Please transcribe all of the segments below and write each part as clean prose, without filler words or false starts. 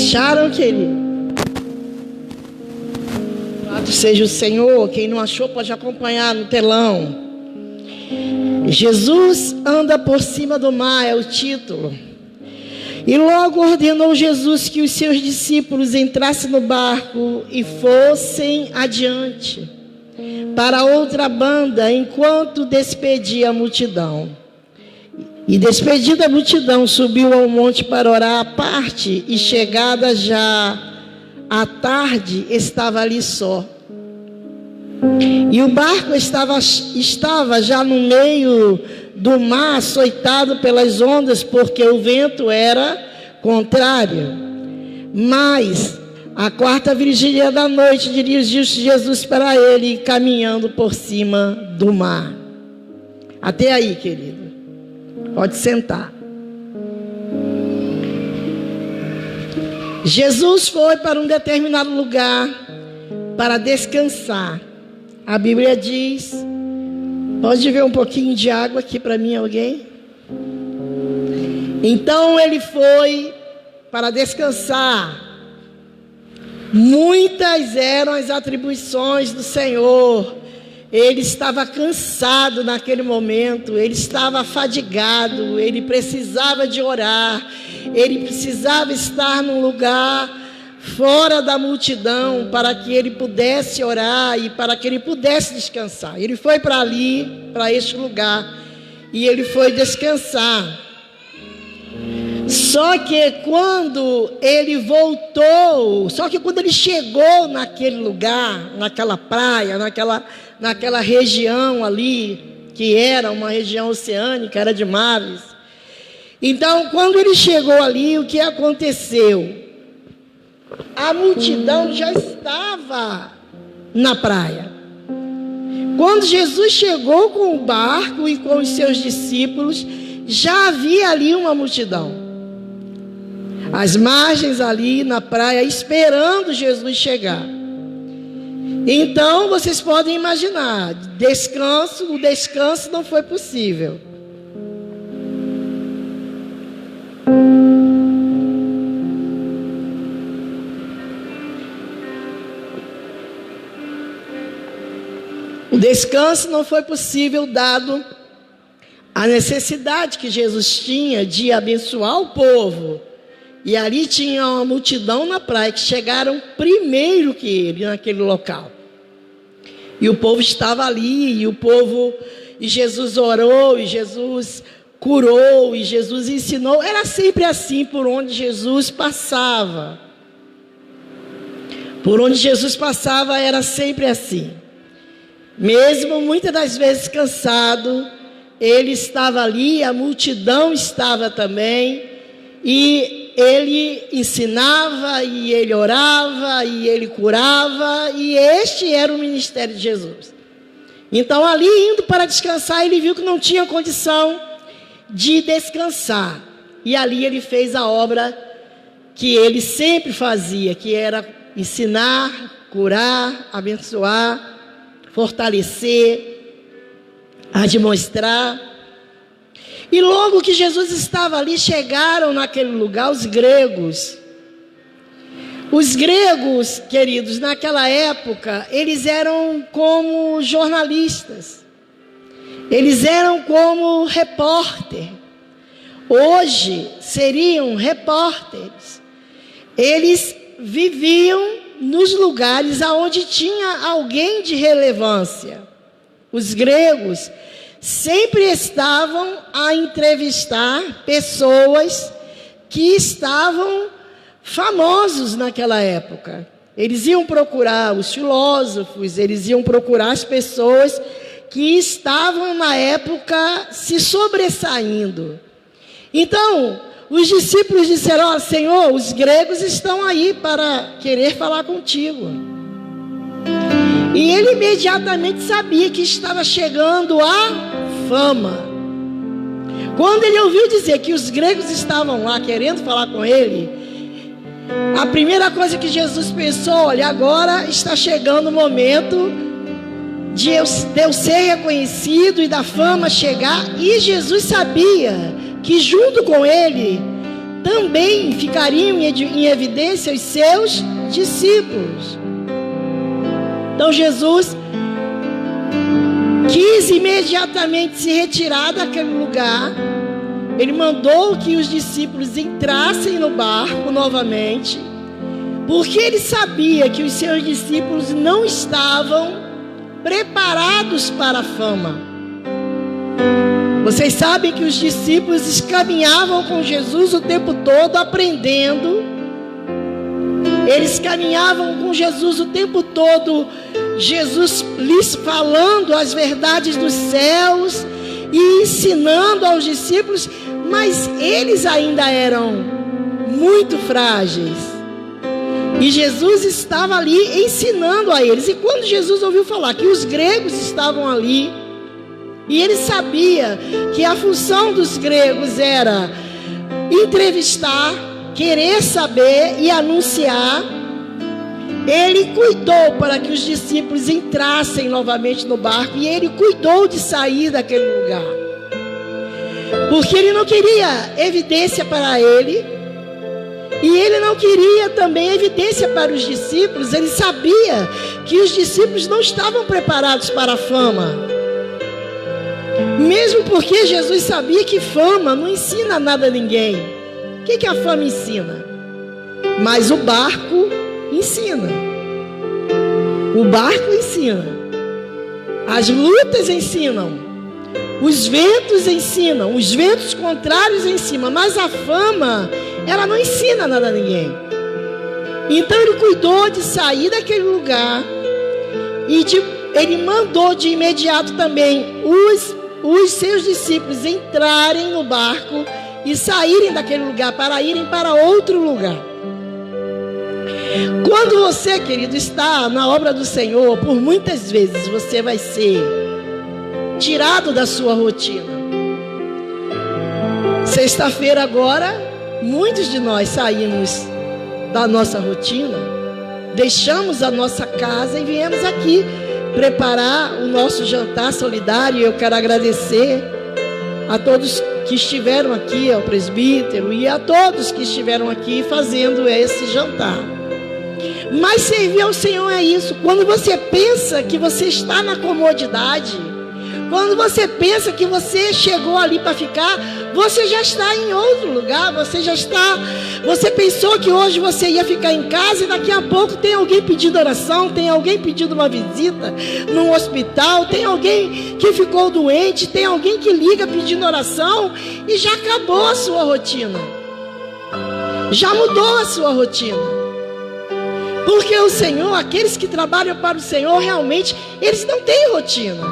Acharam, querido? Louvado seja o Senhor. Quem não achou pode acompanhar no telão. Jesus anda por cima do mar, é o título. E logo ordenou Jesus que os seus discípulos entrassem no barco e fossem adiante para outra banda, enquanto despedia a multidão. E despedida a multidão, subiu ao monte para orar à parte, e chegada já à tarde, estava ali só. E o barco estava já no meio do mar, açoitado pelas ondas, porque o vento era contrário. Mas a quarta vigília da noite, dirigiu-se Jesus para ele, caminhando por cima do mar. Até aí, querido. Pode sentar. Jesus foi para um determinado lugar para descansar. A Bíblia diz... Pode ver um pouquinho de água aqui para mim, alguém? Então ele foi para descansar. Muitas eram as atribuições do Senhor. Ele estava cansado naquele momento, ele estava fadigado, ele precisava de orar, ele precisava estar num lugar fora da multidão para que ele pudesse orar e para que ele pudesse descansar. Ele foi para ali, para este lugar, e ele foi descansar. Só que quando ele voltou, quando ele chegou naquele lugar, naquela praia, naquela região ali, que era uma região oceânica, era de mares. Então, quando ele chegou ali, o que aconteceu? A multidão já estava na praia. Quando Jesus chegou com o barco e com os seus discípulos, já havia ali uma multidão. As margens ali na praia, esperando Jesus chegar. Então, vocês podem imaginar, o descanso não foi possível. O descanso não foi possível, dado a necessidade que Jesus tinha de abençoar o povo. E ali tinha uma multidão na praia que chegaram primeiro que ele naquele local. E o povo estava ali, e Jesus orou, e Jesus curou, e Jesus ensinou. Era sempre assim por onde Jesus passava. Por onde Jesus passava era sempre assim. Mesmo muitas das vezes cansado, ele estava ali, a multidão estava também, e ele ensinava, e ele orava, e ele curava, e este era o ministério de Jesus. Então ali, indo para descansar, ele viu que não tinha condição de descansar, e ali ele fez a obra que ele sempre fazia, que era ensinar, curar, abençoar, fortalecer, admoestrar. E logo que Jesus estava ali, chegaram naquele lugar os gregos. Os gregos, queridos, naquela época, eles eram como jornalistas. Eles eram como repórter. Hoje seriam repórteres. Eles viviam nos lugares aonde tinha alguém de relevância. Os gregos sempre estavam a entrevistar pessoas que estavam famosos naquela época. Eles iam procurar os filósofos, eles iam procurar as pessoas que estavam na época se sobressaindo. Então, os discípulos disseram: ó, Senhor, os gregos estão aí para querer falar contigo. E ele imediatamente sabia que estava chegando a fama. Quando ele ouviu dizer que os gregos estavam lá querendo falar com ele, a primeira coisa que Jesus pensou: olha, agora está chegando o momento de eu ser reconhecido e da fama chegar. E Jesus sabia que junto com ele também ficariam em evidência os seus discípulos. Então Jesus quis imediatamente se retirar daquele lugar. Ele mandou que os discípulos entrassem no barco novamente, porque ele sabia que os seus discípulos não estavam preparados para a fama. Vocês sabem que os discípulos caminhavam com Jesus o tempo todo aprendendo. Eles caminhavam com Jesus o tempo todo, Jesus lhes falando as verdades dos céus e ensinando aos discípulos, mas eles ainda eram muito frágeis. E Jesus estava ali ensinando a eles. E quando Jesus ouviu falar que os gregos estavam ali, e ele sabia que a função dos gregos era entrevistar, querer saber e anunciar, ele cuidou para que os discípulos entrassem novamente no barco, e ele cuidou de sair daquele lugar, porque ele não queria evidência para ele, e ele não queria também evidência para os discípulos. Ele sabia que os discípulos não estavam preparados para a fama, mesmo porque Jesus sabia que fama não ensina nada a ninguém. O que a fama ensina? Mas o barco ensina. O barco ensina. As lutas ensinam. Os ventos ensinam. Os ventos contrários ensinam. Mas a fama, ela não ensina nada a ninguém. Então ele cuidou de sair daquele lugar. E ele mandou de imediato também os seus discípulos entrarem no barco e saírem daquele lugar para irem para outro lugar. Quando você, querido, está na obra do Senhor, por muitas vezes você vai ser tirado da sua rotina. Sexta-feira agora, muitos de nós saímos da nossa rotina, deixamos a nossa casa e viemos aqui preparar o nosso jantar solidário. Eu quero agradecer a todos que estiveram aqui, ao presbítero e a todos que estiveram aqui fazendo esse jantar. Mas servir ao Senhor é isso. Quando você pensa que você está na comodidade, quando você pensa que você chegou ali para ficar, você já está em outro lugar. Você pensou que hoje você ia ficar em casa e daqui a pouco tem alguém pedindo oração, tem alguém pedindo uma visita num hospital, tem alguém que ficou doente, tem alguém que liga pedindo oração, e já acabou a sua rotina. Já mudou a sua rotina. Porque o Senhor, aqueles que trabalham para o Senhor, realmente, eles não têm rotina.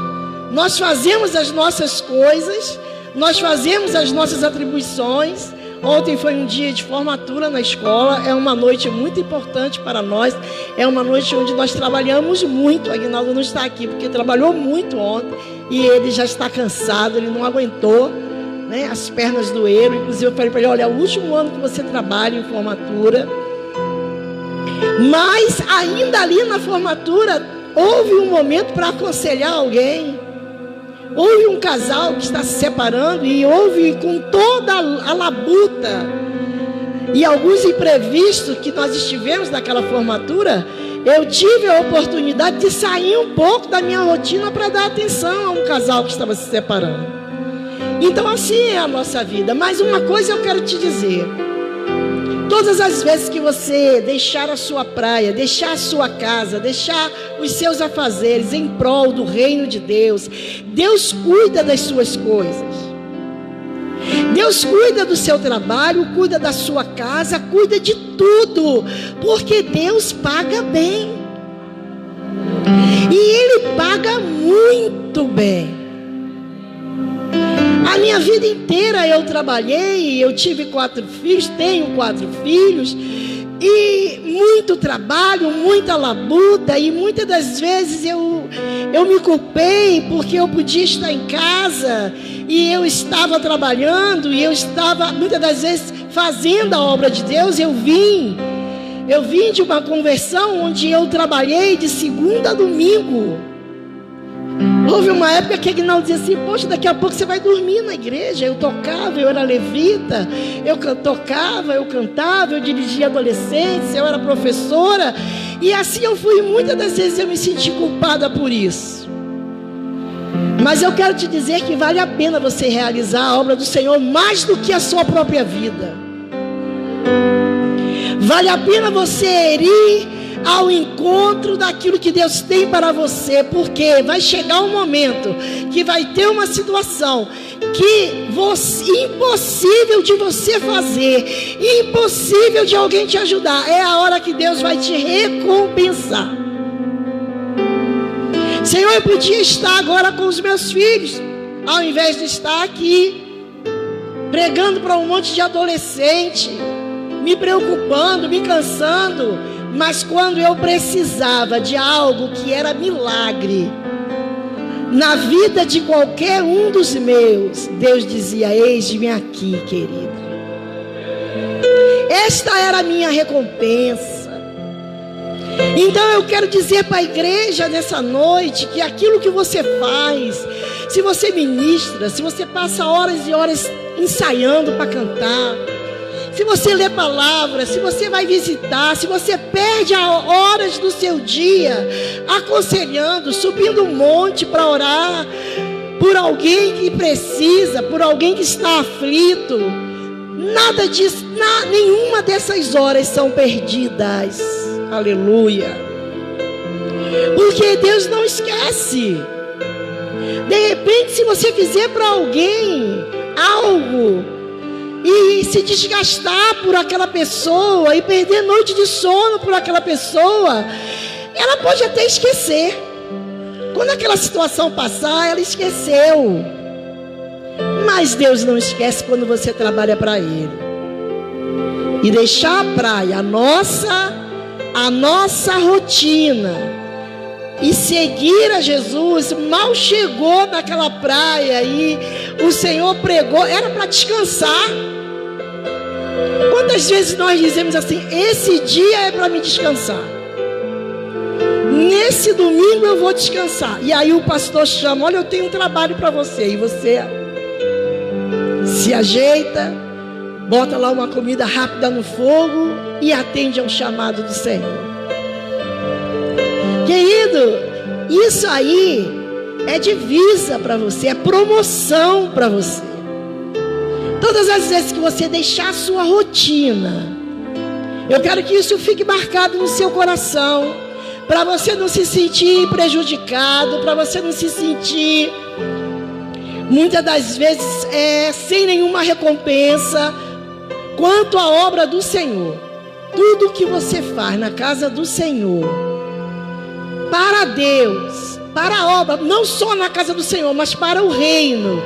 Nós fazemos as nossas coisas, nós fazemos as nossas atribuições. Ontem foi um dia de formatura na escola, é uma noite muito importante para nós, é uma noite onde nós trabalhamos muito. O Aguinaldo não está aqui porque trabalhou muito ontem e ele já está cansado, ele não aguentou, né? As pernas doeram. Inclusive eu falei para ele: olha, é o último ano que você trabalha em formatura. Mas ainda ali na formatura houve um momento para aconselhar alguém. Houve um casal que está se separando e houve, com toda a labuta e alguns imprevistos que nós estivemos naquela formatura, eu tive a oportunidade de sair um pouco da minha rotina para dar atenção a um casal que estava se separando. Então assim é a nossa vida. Mas uma coisa eu quero te dizer: todas as vezes que você deixar a sua praia, deixar a sua casa, deixar os seus afazeres em prol do reino de Deus, Deus cuida das suas coisas. Deus cuida do seu trabalho, cuida da sua casa, cuida de tudo, porque Deus paga bem. E Ele paga muito bem. A minha vida inteira eu trabalhei, eu tive 4 filhos, tenho 4 filhos, e muito trabalho, muita labuta, e muitas das vezes eu me culpei porque eu podia estar em casa, e eu estava trabalhando, e eu estava muitas das vezes fazendo a obra de Deus. Eu vim de uma conversão onde eu trabalhei de segunda a domingo. Houve uma época que Aguinaldo dizia assim: poxa, daqui a pouco você vai dormir na igreja. Eu tocava, eu era levita, eu tocava, eu cantava, eu dirigia adolescentes, eu era professora. E assim eu fui, muitas das vezes eu me senti culpada por isso. Mas eu quero te dizer que vale a pena você realizar a obra do Senhor mais do que a sua própria vida. Vale a pena você ir ao encontro daquilo que Deus tem para você, porque vai chegar um momento que vai ter uma situação que impossível de você fazer, impossível de alguém te ajudar. É a hora que Deus vai te recompensar. Senhor, eu podia estar agora com os meus filhos, ao invés de estar aqui pregando para um monte de adolescente, me preocupando, me cansando. Mas quando eu precisava de algo que era milagre na vida de qualquer um dos meus, Deus dizia: eis-me aqui, querida. Esta era a minha recompensa. Então eu quero dizer para a igreja nessa noite que aquilo que você faz, se você ministra, se você passa horas e horas ensaiando para cantar, se você lê palavras, se você vai visitar, se você perde horas do seu dia aconselhando, subindo um monte para orar por alguém que precisa, por alguém que está aflito, nada disso, nenhuma dessas horas são perdidas. Aleluia. Porque Deus não esquece. De repente, se você fizer para alguém algo e se desgastar por aquela pessoa e perder noite de sono por aquela pessoa, ela pode até esquecer. Quando aquela situação passar, ela esqueceu. Mas Deus não esquece quando você trabalha para Ele. E deixar a praia, a nossa rotina, e seguir a Jesus. Mal chegou naquela praia e o Senhor pregou, era para descansar. Quantas vezes nós dizemos assim: esse dia é para me descansar, nesse domingo eu vou descansar. E aí o pastor chama: olha, eu tenho um trabalho para você. E você se ajeita, bota lá uma comida rápida no fogo e atende ao chamado do Senhor. Querido, isso aí é divisa para você, é promoção para você. Todas as vezes que você deixar a sua rotina, eu quero que isso fique marcado no seu coração, para você não se sentir prejudicado, para você não se sentir, muitas das vezes, sem nenhuma recompensa. Quanto à obra do Senhor, tudo que você faz na casa do Senhor, para Deus, para a obra, não só na casa do Senhor, mas para o reino,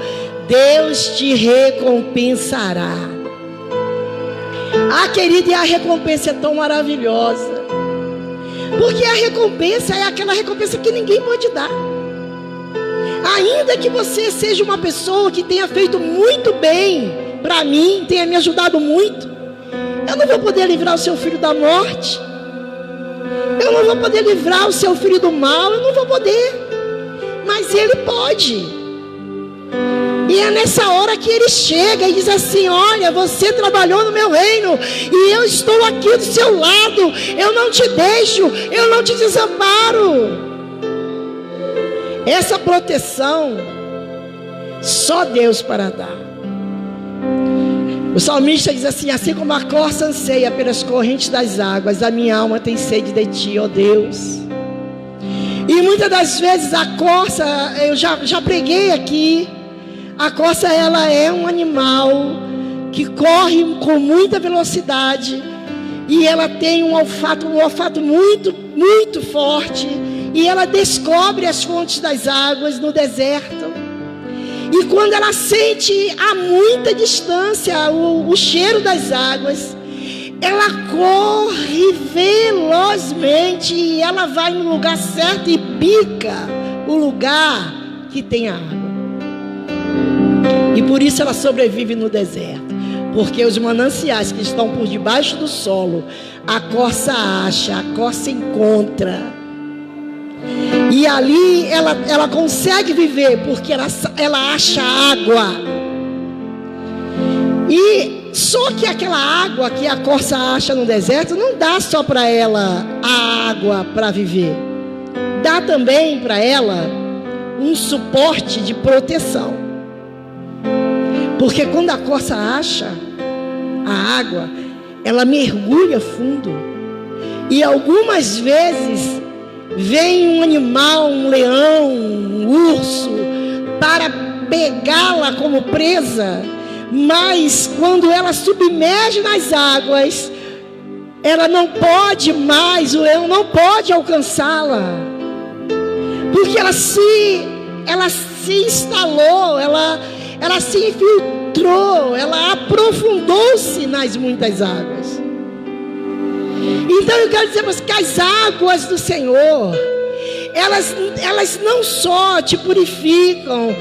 Deus te recompensará. Ah, querida, e a recompensa é tão maravilhosa, porque a recompensa é aquela recompensa que ninguém pode dar. Ainda que você seja uma pessoa que tenha feito muito bem para mim, tenha me ajudado muito, eu não vou poder livrar o seu filho da morte, eu não vou poder livrar o seu filho do mal, eu não vou poder, mas Ele pode. E é nessa hora que Ele chega e diz assim: olha, você trabalhou no meu reino e eu estou aqui do seu lado, eu não te deixo, eu não te desamparo. Essa proteção só Deus para dar. O salmista diz assim: assim como a corça anseia pelas correntes das águas, a minha alma tem sede de ti, ó Deus. E muitas das vezes a corça, eu já preguei aqui, a corça, ela é um animal que corre com muita velocidade, e ela tem um olfato muito, muito forte, e ela descobre as fontes das águas no deserto. E quando ela sente a muita distância o cheiro das águas, ela corre velozmente e ela vai no lugar certo e pica o lugar que tem água. E por isso ela sobrevive no deserto, porque os mananciais que estão por debaixo do solo, a corça acha, a corça encontra. E ali ela consegue viver, porque ela acha água. E só que aquela água que a corça acha no deserto não dá só para ela a água para viver. Dá também para ela um suporte de proteção. Porque quando a corça acha a água, ela mergulha fundo. E algumas vezes vem um animal, um leão, um urso, para pegá-la como presa. Mas quando ela submerge nas águas, ela não pode mais, o leão não pode alcançá-la. Porque ela se instalou, ela se infiltrou, ela aprofundou-se nas muitas águas. Então eu quero dizer para você que as águas do Senhor, elas não só te purificam,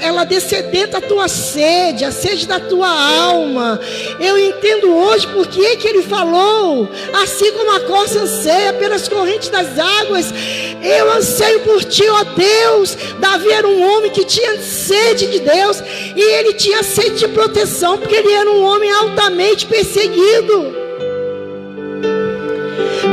ela descedenta a tua sede, a sede da tua alma. Eu entendo hoje porque que ele falou, assim como a corça anseia pelas correntes das águas, eu anseio por ti, ó Deus. Davi era um homem que tinha sede de Deus, e ele tinha sede de proteção, porque ele era um homem altamente perseguido.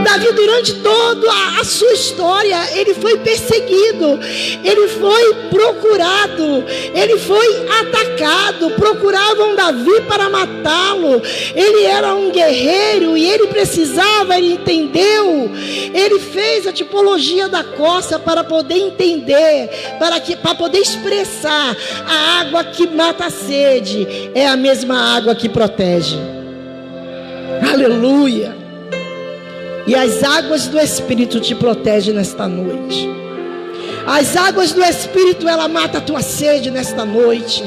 Davi, durante toda a sua história, ele foi perseguido, ele foi procurado, ele foi atacado, procuravam Davi para matá-lo. Ele era um guerreiro e ele precisava, ele entendeu, ele fez a tipologia da corça para poder entender, para poder expressar: a água que mata a sede é a mesma água que protege. Aleluia! E as águas do Espírito te protegem nesta noite. As águas do Espírito, ela mata a tua sede nesta noite.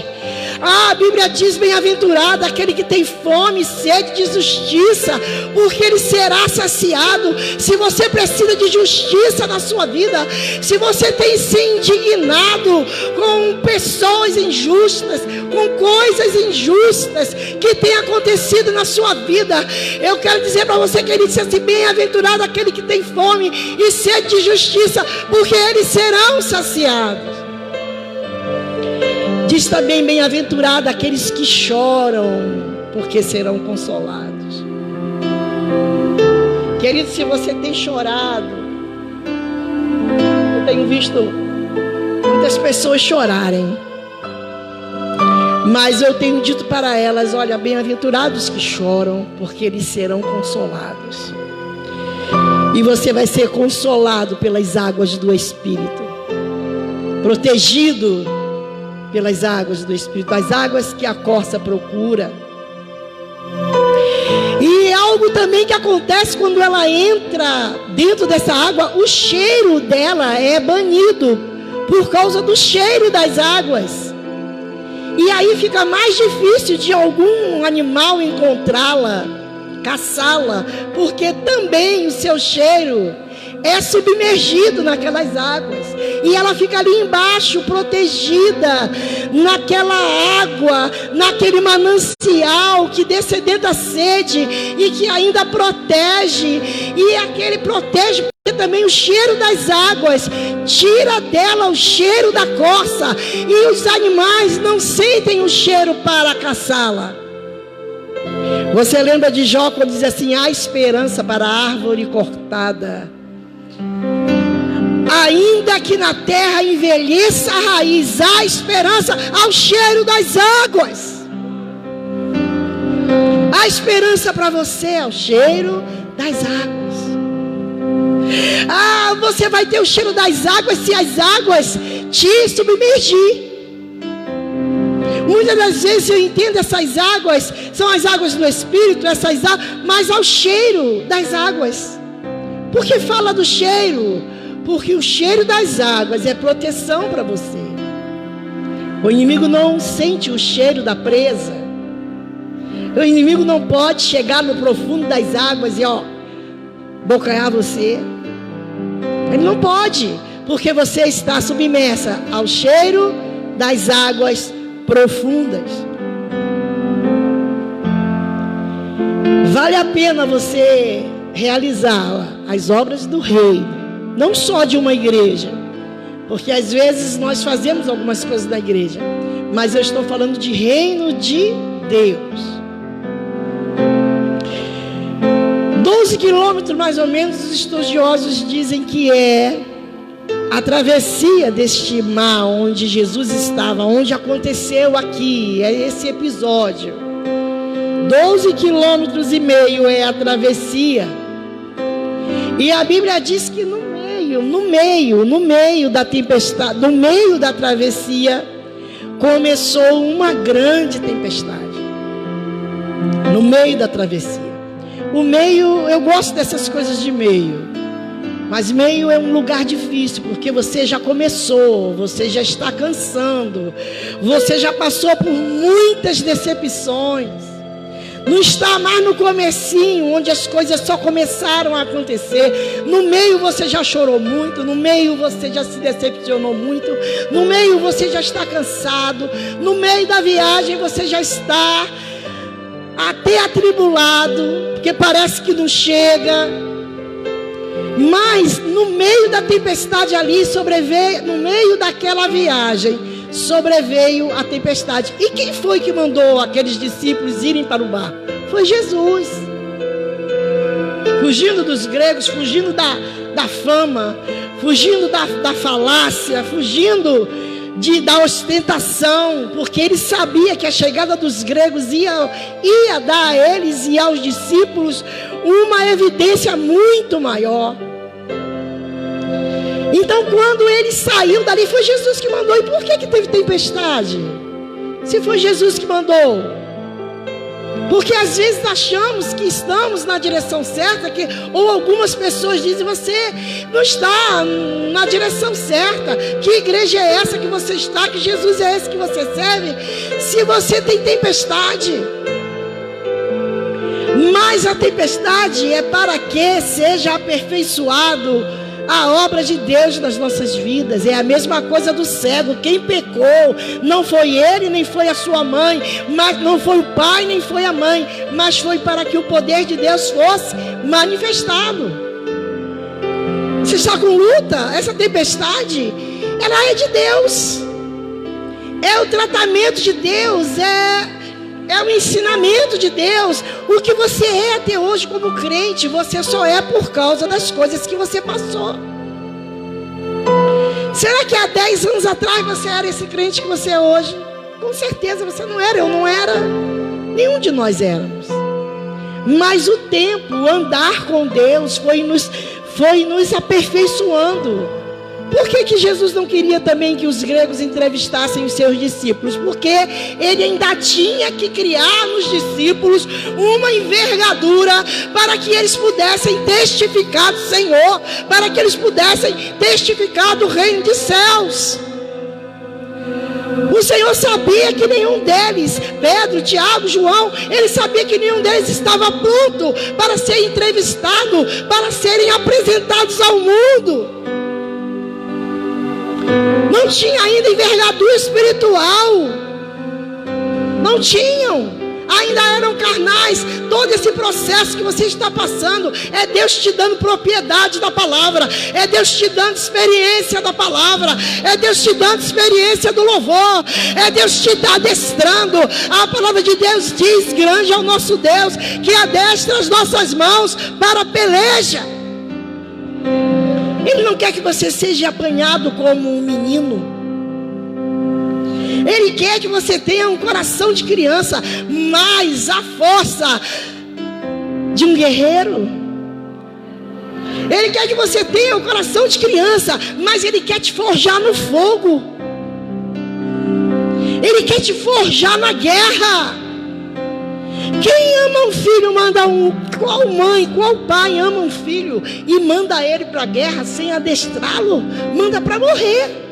A Bíblia diz: bem-aventurado aquele que tem fome e sede de justiça, porque ele será saciado. Se você precisa de justiça na sua vida, se você tem se indignado com pessoas injustas, com coisas injustas que tem acontecido na sua vida, eu quero dizer para você que ele disse assim: bem-aventurado aquele que tem fome e sede de justiça, porque eles serão saciados. Diz também: bem-aventurado aqueles que choram, porque serão consolados. Querido, se você tem chorado, eu tenho visto muitas pessoas chorarem, mas eu tenho dito para elas: olha, bem-aventurados que choram, porque eles serão consolados. E você vai ser consolado pelas águas do Espírito, protegido pelas águas do Espírito, as águas que a corça procura. E algo também que acontece quando ela entra dentro dessa água: o cheiro dela é banido por causa do cheiro das águas. E aí fica mais difícil de algum animal encontrá-la, caçá-la, porque também o seu cheiro é submergido naquelas águas, e ela fica ali embaixo, protegida naquela água, naquele manancial que descedenta a sede e que ainda protege. E aquele protege porque também o cheiro das águas tira dela o cheiro da corça, e os animais não sentem o cheiro para caçá-la. Você lembra de Jó quando diz assim: há esperança para a árvore cortada, ainda que na terra envelheça a raiz, há esperança ao cheiro das águas. Há esperança para você ao cheiro das águas. Você vai ter o cheiro das águas se as águas te submergir. Muitas das vezes eu entendo essas águas são as águas do Espírito, mas ao cheiro das águas. Por que fala do cheiro? Porque o cheiro das águas é proteção para você. O inimigo não sente o cheiro da presa. O inimigo não pode chegar no profundo das águas e bocanhar você. Ele não pode, porque você está submersa ao cheiro das águas profundas. Vale a pena você realizar as obras do reino, não só de uma igreja, porque às vezes nós fazemos algumas coisas da igreja, mas eu estou falando de reino de Deus. 12 quilômetros mais ou menos, os estudiosos dizem que é a travessia deste mar onde Jesus estava, onde aconteceu aqui, é esse episódio. 12 quilômetros e meio é a travessia. E a Bíblia diz que no meio da tempestade, no meio da travessia, começou uma grande tempestade. No meio da travessia. O meio, eu gosto dessas coisas de meio. Mas meio é um lugar difícil, porque você já começou, você já está cansando, você já passou por muitas decepções. Não está mais no comecinho, onde as coisas só começaram a acontecer. No meio você já chorou muito, no meio você já se decepcionou muito, no meio você já está cansado, no meio da viagem você já está até atribulado, porque parece que não chega. Mas no meio da tempestade ali, no meio daquela viagem, sobreveio a tempestade. E quem foi que mandou aqueles discípulos irem para o mar? Foi Jesus. Fugindo dos gregos, fugindo da fama, fugindo da falácia, fugindo da ostentação, porque ele sabia que a chegada dos gregos ia dar a eles e aos discípulos uma evidência muito maior. Então, quando ele saiu dali, foi Jesus que mandou. E por que teve tempestade? Se foi Jesus que mandou. Porque às vezes achamos que estamos na direção certa, ou algumas pessoas dizem: você não está na direção certa. Que igreja é essa que você está? Que Jesus é esse que você serve? Se você tem tempestade. Mas a tempestade é para que seja aperfeiçoado a obra de Deus nas nossas vidas. É a mesma coisa do cego. Quem pecou não foi ele, nem foi a sua mãe, mas não foi o pai, nem foi a mãe, mas foi para que o poder de Deus fosse manifestado. Você está com luta? Essa tempestade, ela é de Deus. É o tratamento de Deus, é o ensinamento de Deus. O que você é até hoje como crente, você só é por causa das coisas que você passou. Será que há 10 anos atrás você era esse crente que você é hoje? Com certeza você não era, eu não era, nenhum de nós éramos. Mas o tempo, o andar com Deus foi nos aperfeiçoando. Por que Jesus não queria também que os gregos entrevistassem os seus discípulos? Porque ele ainda tinha que criar nos discípulos uma envergadura para que eles pudessem testificar do Senhor, para que eles pudessem testificar do reino dos céus. O Senhor sabia que nenhum deles, Pedro, Tiago, João, ele sabia que nenhum deles estava pronto para ser entrevistado, para serem apresentados ao mundo. Não tinha ainda envergadura espiritual. Não tinham. Ainda eram carnais. Todo esse processo que você está passando é Deus te dando propriedade da palavra. É Deus te dando experiência da palavra. É Deus te dando experiência do louvor. É Deus te adestrando. A palavra de Deus diz: grande é o nosso Deus, que adestra as nossas mãos para a peleja. Ele não quer que você seja apanhado como um menino. Ele quer que você tenha um coração de criança, mas a força de um guerreiro. Ele quer que você tenha um coração de criança, mas ele quer te forjar no fogo. Ele quer te forjar na guerra. Quem ama um filho manda qual mãe, qual pai ama um filho e manda ele para a guerra sem adestrá-lo? Manda para morrer.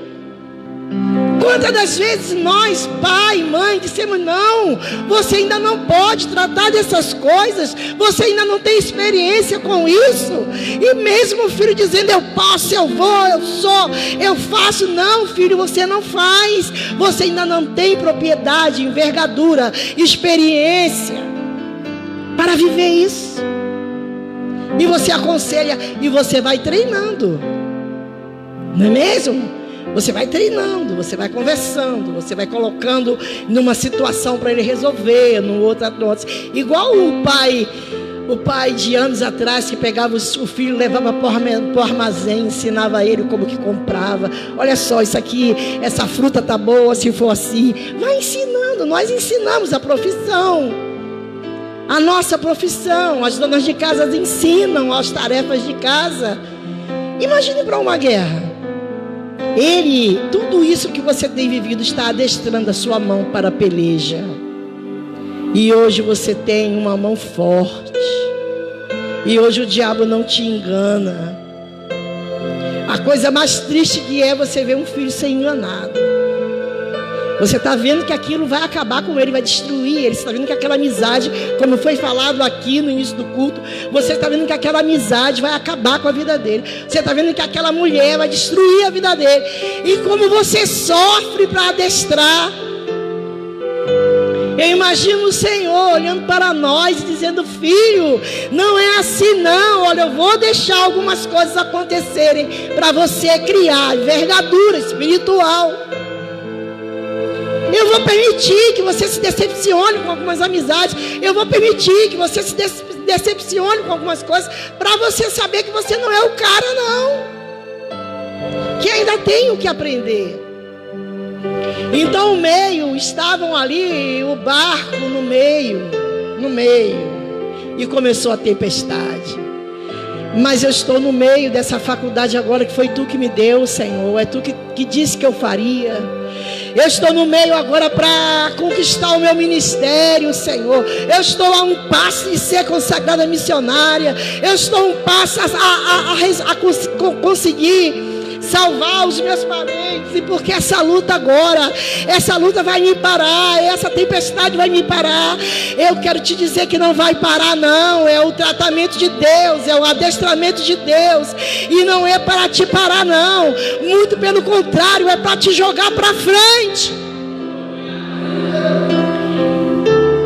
Quantas das vezes nós, pai e mãe, dissemos: não, você ainda não pode tratar dessas coisas, você ainda não tem experiência com isso. E mesmo o filho dizendo: eu posso, eu vou, eu sou, eu faço. Não, filho, você não faz. Você ainda não tem propriedade, envergadura, experiência para viver isso. E você aconselha e você vai treinando. Não é mesmo? Você vai treinando, você vai conversando, você vai colocando numa situação para ele resolver, no outro. Igual o pai de anos atrás que pegava o filho, levava para o armazém, ensinava ele como que comprava. Olha só, isso aqui, essa fruta tá boa se for assim. Vai ensinando, nós ensinamos a profissão. A nossa profissão, as donas de casa ensinam as tarefas de casa. Imagine para uma guerra. Tudo isso que você tem vivido está adestrando a sua mão para a peleja. E hoje você tem uma mão forte. E hoje o diabo não te engana. A coisa mais triste que é você ver um filho ser enganado. Você está vendo que aquilo vai acabar com ele, vai destruir ele. Você está vendo que aquela amizade, como foi falado aqui no início do culto, você está vendo que aquela amizade vai acabar com a vida dele. Você está vendo que aquela mulher vai destruir a vida dele. E como você sofre para adestrar. Eu imagino o Senhor olhando para nós e dizendo: filho, não é assim não. Olha, eu vou deixar algumas coisas acontecerem para você criar envergadura espiritual. Eu vou permitir que você se decepcione com algumas amizades. Eu vou permitir que você se decepcione com algumas coisas, para você saber que você não é o cara não, que ainda tem o que aprender. Então estavam ali, o barco no meio, e começou a tempestade. Mas eu estou no meio dessa faculdade agora, que foi tu que me deu, Senhor. É tu que disse que eu faria. Eu estou no meio agora para conquistar o meu ministério, Senhor. Eu estou a um passo de ser consagrada missionária. Eu estou a um passo a conseguir salvar os meus parentes. E porque essa luta agora, essa luta vai me parar, essa tempestade vai me parar. Eu quero te dizer que não vai parar não. É o tratamento de Deus, é o adestramento de Deus. E não é para te parar não. Muito pelo contrário, é para te jogar para frente.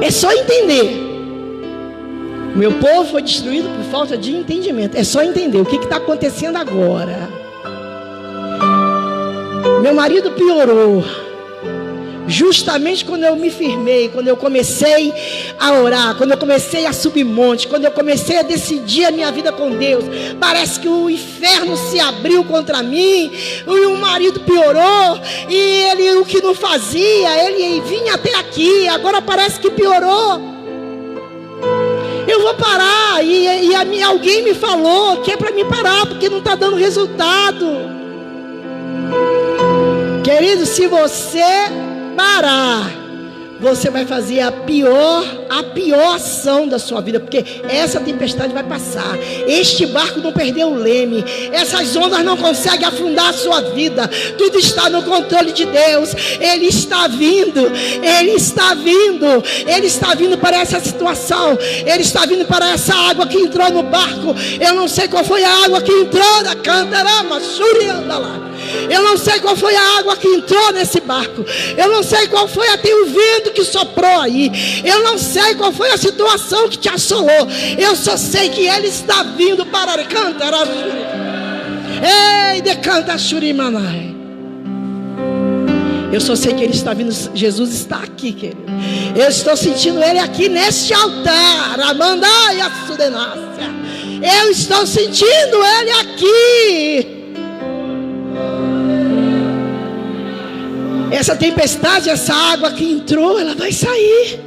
É só entender. Meu povo foi destruído por falta de entendimento. É só entender o que está acontecendo agora. Meu marido piorou. Justamente quando eu me firmei, quando eu comecei a orar, quando eu comecei a subir monte, quando eu comecei a decidir a minha vida com Deus, parece que o inferno se abriu contra mim. E o marido piorou. E ele, o que não fazia, ele vinha até aqui. Agora parece que piorou. Eu vou parar. E alguém me falou que é para me parar, porque não está dando resultado. Querido, se você parar, você vai fazer a pior ação da sua vida, porque essa tempestade vai passar. Este barco não perdeu o leme. Essas ondas não conseguem afundar a sua vida. Tudo está no controle de Deus. Ele está vindo. Ele está vindo. Ele está vindo para essa situação. Ele está vindo para essa água que entrou no barco. Eu não sei qual foi a água que entrou na cantarama, lá. Eu não sei qual foi a água que entrou nesse barco. Eu não sei qual foi até o vento que soprou aí. Eu não sei qual foi a situação que te assolou. Eu só sei que ele está vindo para cantar. Ei, decanta Shurimanai. Eu só sei que ele está vindo. Jesus está aqui, querido. Eu estou sentindo ele aqui neste altar. Amandaia Sudenácia. Eu estou sentindo ele aqui. Essa tempestade, essa água que entrou, ela vai sair.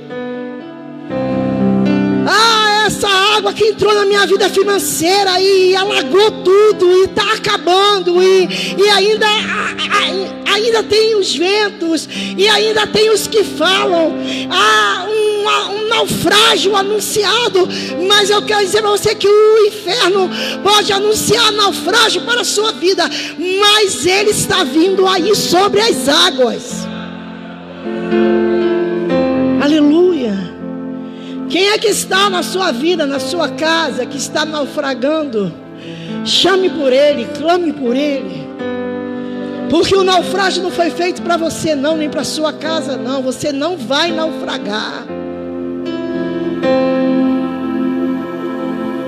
Essa água que entrou na minha vida financeira e alagou tudo e está acabando. E ainda tem os ventos. E ainda tem os que falam. Um naufrágio anunciado. Mas eu quero dizer para você que o inferno pode anunciar naufrágio para a sua vida. Mas ele está vindo aí sobre as águas. Aleluia. Quem é que está na sua vida, na sua casa, que está naufragando? Chame por ele, clame por ele. Porque o naufrágio não foi feito para você não, nem para sua casa não. Você não vai naufragar.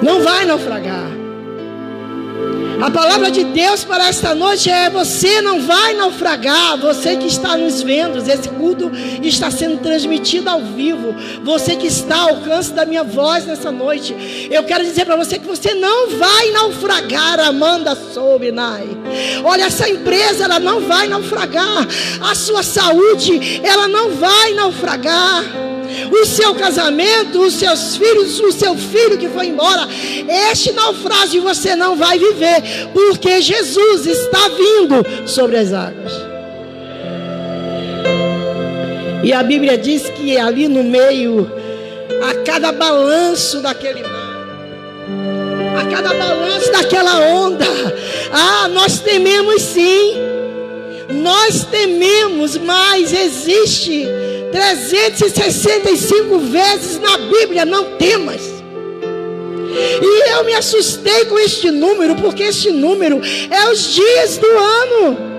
Não vai naufragar. A palavra de Deus para esta noite é: você não vai naufragar. Você que está nos vendo, esse culto está sendo transmitido ao vivo. Você que está ao alcance da minha voz nessa noite, eu quero dizer para você que você não vai naufragar. Amanda Sobinai, olha, essa empresa, ela não vai naufragar. A sua saúde, ela não vai naufragar. O seu casamento, os seus filhos, o seu filho que foi embora, este naufrágio você não vai viver, porque Jesus está vindo sobre as águas. E a Bíblia diz que ali no meio, a cada balanço daquele mar, a cada balanço daquela onda, nós tememos sim. Nós tememos, mas existe 365 vezes na Bíblia: não temas. E eu me assustei com este número, porque este número é os dias do ano.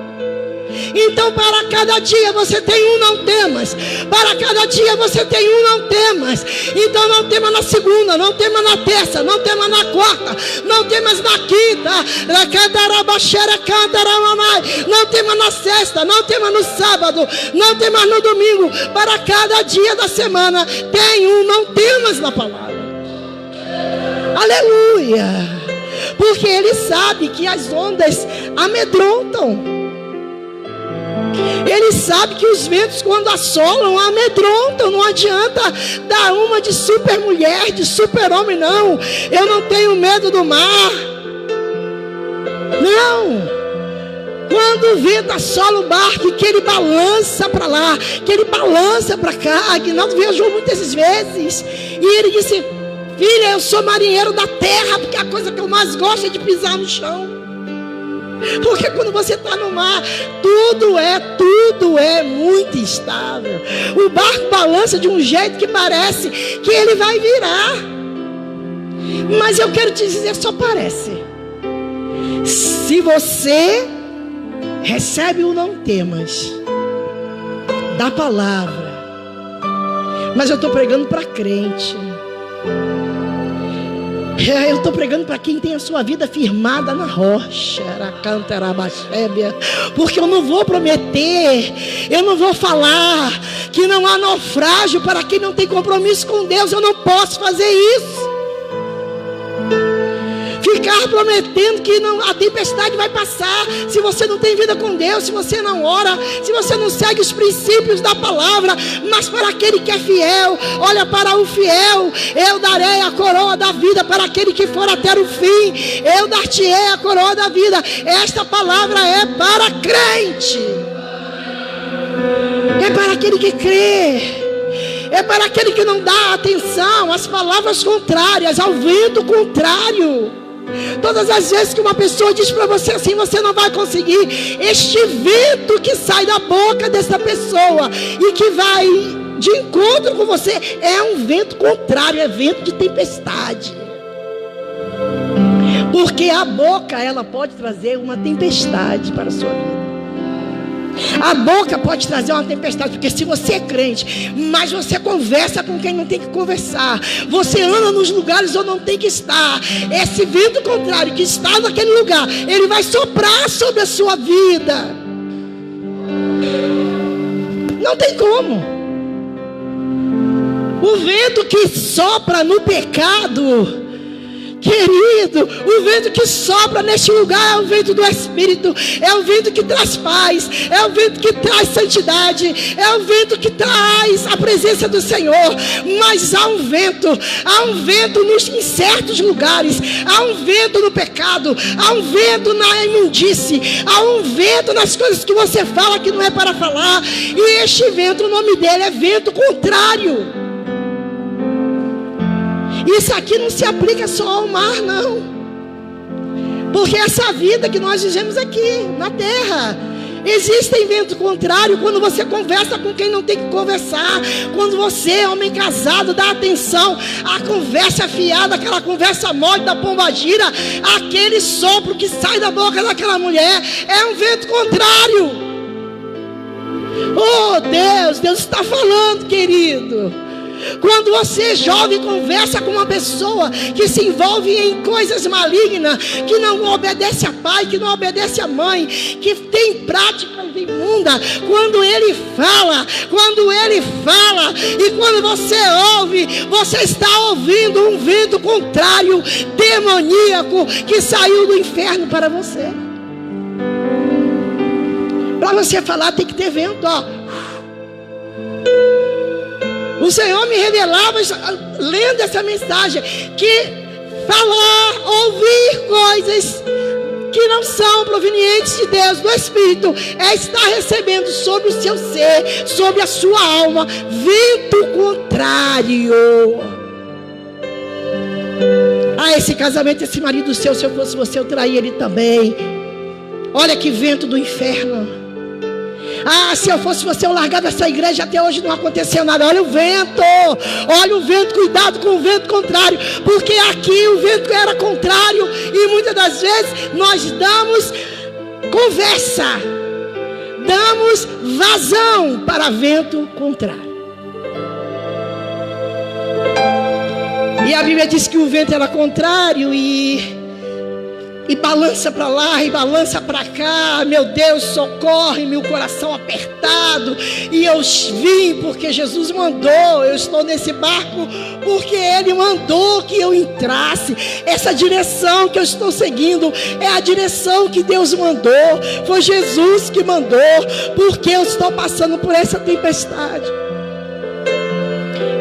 Então, para cada dia você tem não temas. Para cada dia você tem não temas. Então, não tema na segunda, não tema na terça, não tema na quarta, não temas na quinta, não tema na sexta, não tema no sábado, não temas no domingo. Para cada dia da semana tem não temas na palavra. Aleluia! Porque ele sabe que as ondas amedrontam. Ele sabe que os ventos, quando assolam, amedrontam. Não adianta dar uma de super mulher, de super homem, não. Eu não tenho medo do mar. Não. Quando o vento assola o barco, que ele balança para lá, que ele balança para cá, que nós viajou muitas vezes. E ele disse: filha, eu sou marinheiro da terra, porque a coisa que eu mais gosto é de pisar no chão. Porque quando você está no mar, tudo é muito instável. O barco balança de um jeito que parece que ele vai virar. Mas eu quero te dizer, só parece. Se você recebe o não temas da palavra, mas eu estou pregando para crente. Eu estou pregando para quem tem a sua vida firmada na rocha. Porque eu não vou prometer, eu não vou falar que não há naufrágio para quem não tem compromisso com Deus. Eu não posso fazer isso. Ficar prometendo que a tempestade vai passar, se você não tem vida com Deus, se você não ora, se você não segue os princípios da palavra. Mas para aquele que é fiel, olha, para o fiel, eu darei a coroa da vida. Para aquele que for até o fim, eu dar-te-ei a coroa da vida. Esta palavra é para crente, é para aquele que crê, é para aquele que não dá atenção às palavras contrárias, ao vento contrário. Todas as vezes que uma pessoa diz para você assim: você não vai conseguir, este vento que sai da boca dessa pessoa e que vai de encontro com você é um vento contrário, é vento de tempestade. Porque a boca, ela pode trazer uma tempestade para a sua vida. A boca pode trazer uma tempestade, porque se você é crente, mas você conversa com quem não tem que conversar, você anda nos lugares onde não tem que estar, esse vento contrário que está naquele lugar, ele vai soprar sobre a sua vida. Não tem como. O vento que sopra no pecado, querido, o vento que sopra neste lugar é o vento do Espírito, é o vento que traz paz, é o vento que traz santidade, é o vento que traz a presença do Senhor. Mas há um vento em certos lugares, há um vento no pecado, há um vento na imundice, há um vento nas coisas que você fala que não é para falar. E este vento, o nome dele é vento contrário. Isso aqui não se aplica só ao mar, não. Porque essa vida que nós vivemos aqui na terra, existem vento contrário quando você conversa com quem não tem que conversar. Quando você, homem casado, dá atenção à conversa fiada, aquela conversa mole da pombagira, aquele sopro que sai da boca daquela mulher é um vento contrário. Oh Deus, Deus está falando, querido. Quando você, jovem, conversa com uma pessoa que se envolve em coisas malignas, que não obedece a pai, que não obedece a mãe, que tem práticas imundas, quando ele fala, e quando você ouve, você está ouvindo um vento contrário, demoníaco, que saiu do inferno para você. Para você falar tem que ter vento, ó. O Senhor me revelava, lendo essa mensagem, que falar, ouvir coisas que não são provenientes de Deus, do Espírito, é estar recebendo sobre o seu ser, sobre a sua alma, vento contrário. Esse casamento, esse marido seu, se eu fosse você, eu traía ele também. Olha que vento do inferno. Se eu fosse você, eu largava essa igreja, até hoje não aconteceu nada. Olha o vento, cuidado com o vento contrário, porque aqui o vento era contrário, e muitas das vezes nós damos conversa, damos vazão para vento contrário. E a Bíblia diz que o vento era contrário e balança para lá e balança para cá. Meu Deus, socorre, meu coração apertado. E eu vim porque Jesus mandou. Eu estou nesse barco porque Ele mandou que eu entrasse. Essa direção que eu estou seguindo é a direção que Deus mandou. Foi Jesus que mandou, porque eu estou passando por essa tempestade.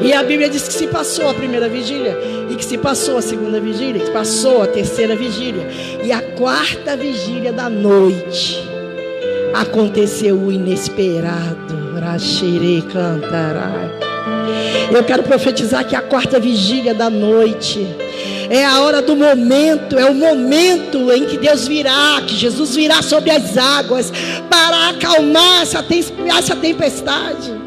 E a Bíblia diz que se passou a primeira vigília, e que se passou a segunda vigília, que se passou a terceira vigília, e a quarta vigília da noite aconteceu o inesperado. Eu quero profetizar que a quarta vigília da noite é a hora do momento, é o momento em que Deus virá, que Jesus virá sobre as águas para acalmar essa tempestade.